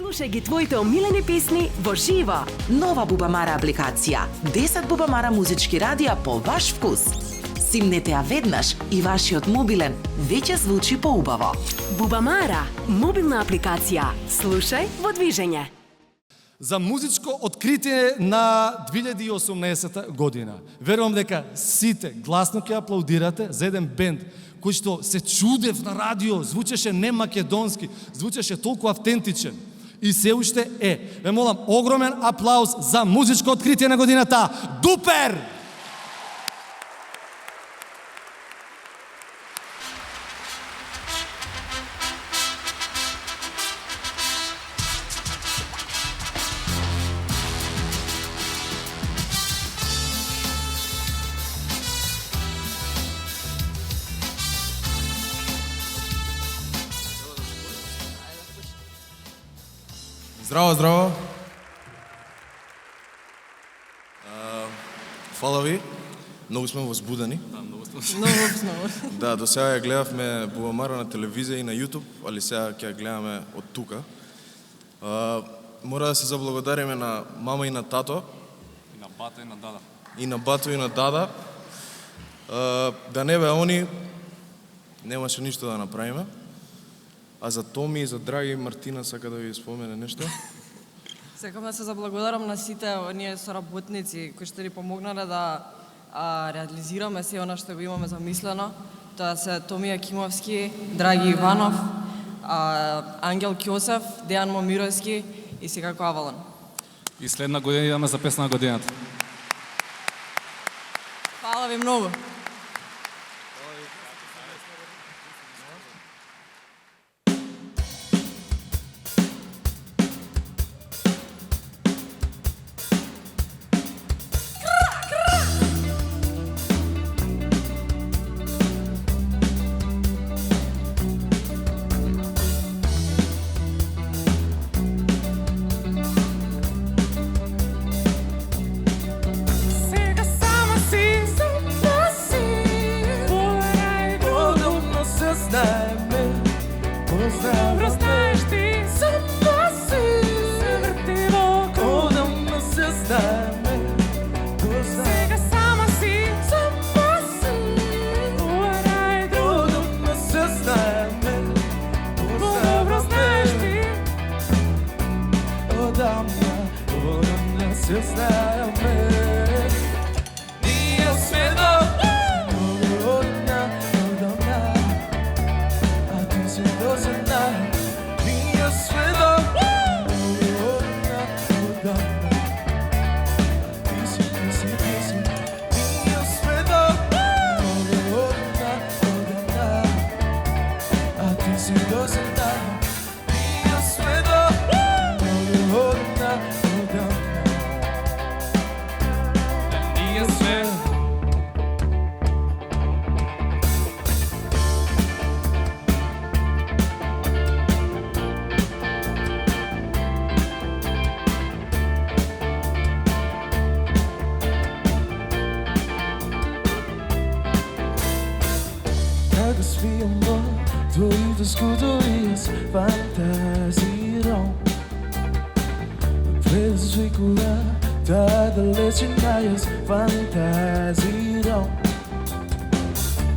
Слушај ги твоите омилени песни во живо. Нова Бубамара апликација. 10 Бубамара музички радија по ваш вкус. Симнете ја веднаш и вашиот мобилен веќе звучи поубаво. Бубамара, мобилна апликација. Слушај во движење. За музичко откритие на 2018 година. Верувам дека сите гласно ќе аплаудирате за еден бенд кој што се чудев на радио, звучеше не македонски, звучеше толку автентичен. И се уште е. Ве молам, огромен аплауз за музичко откритие на годината. Дупер! Здраво, здраво. Фала ви. Многу сме возбудени. Да, до сега ја гледавме Бубамара на телевизија и на YouTube, али сега ќе ја гледаме од тука. Мора да се заблагодариме на мама и на тато. И на бата и на дада. И на бато и на дада. Да не бе они, немаше ништо да направиме. А за Томи и за Драги Мартина сака да ви спомене нешто? Сакам да се заблагодарам на сите оние соработници кои што ни помогнале да реализираме се она што го имаме замислено. Тоа се Томи Акимовски, Драги Иванов, Ангел Кјосев, Дејан Момировски и секако Авалон. И следна година идеме за песна на годината. Фала ви многу. Твоите скутори с фантазирам. Предизвикува таа далечина јас фантазирам.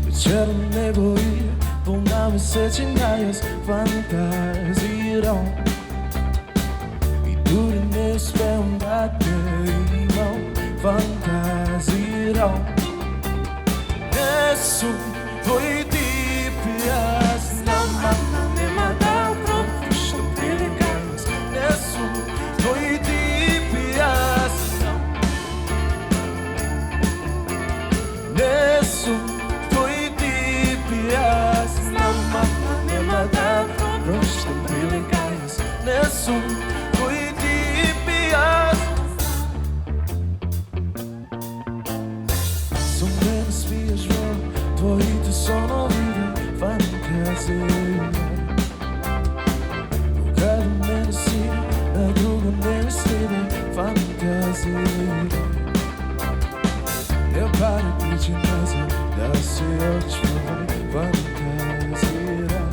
Вечерно небо и полна месечина јас фантазирам. И дури не успеам да те имам, фантазирам. Не сум твој тип и јас знам, ама нема да пропушам прилика. Не сум твој тип и јас знам. Не сум твој тип и јас знам, ама нема да пропушам прилика. Не сум твој тип и јас. Со мене свиеш во твоите соновите фантазии. Кога до мене си, на друго не стиде фантазии. Не пара причина за да се очувам фантазира.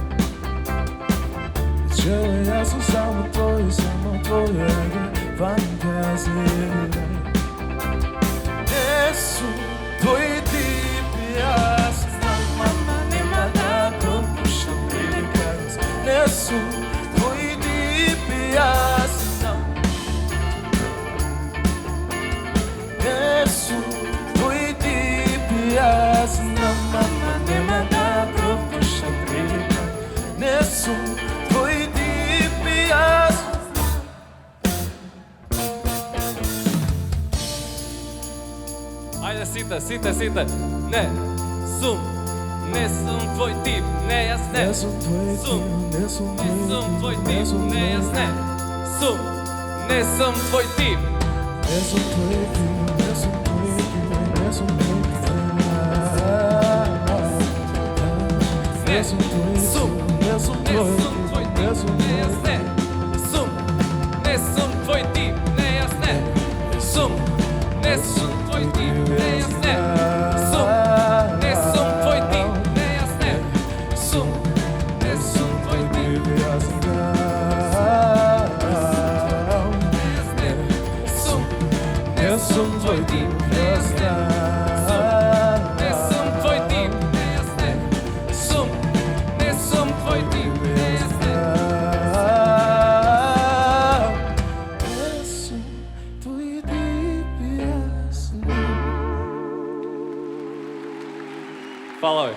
Че јас сум само твој сан. твојата фантазија. Не сум твој тип, јас знам, ама нема да пропушам прилика. Не сум твој тип, јас знам. Не сум твој тип, јас знам, ама нема да пропушам прилика. Не сум твој тип, јас знам. Ајде сите. Не сум твој тип, не јас не. Не сум твој Сум, тип, не сум не сум твој не тип, сум не јас не. Сум, не сум твој тип. Не сум твој тип, не сум твој тип, не сум твој тип. Не сум твој тип, Сум, не сум не твој сум твој тип, не тип, сум не јас твој не. Сум, не сум твој тип, не јас не. Сум, не сум твој тип, не јас не. Сум, не сум твој тип, не јас не. Сум, не сум твој тип, јас знам. Сум, Не сум твој тип, јас знам. не сум твој тип, не јас не. Сум, не сум твој тип, не јас не. Не сум твој тип, јас знам. Фала ви.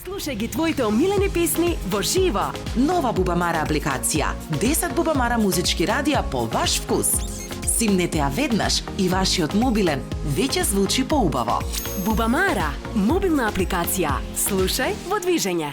Слушај ги твоите омилени песни во живо. Нова Бубамара апликација. 10 Бубамара музички радија по ваш вкус. Симнете ја веднаш и вашиот мобилен веќе звучи поубаво. Бубамара, мобилна апликација. Слушај во движење.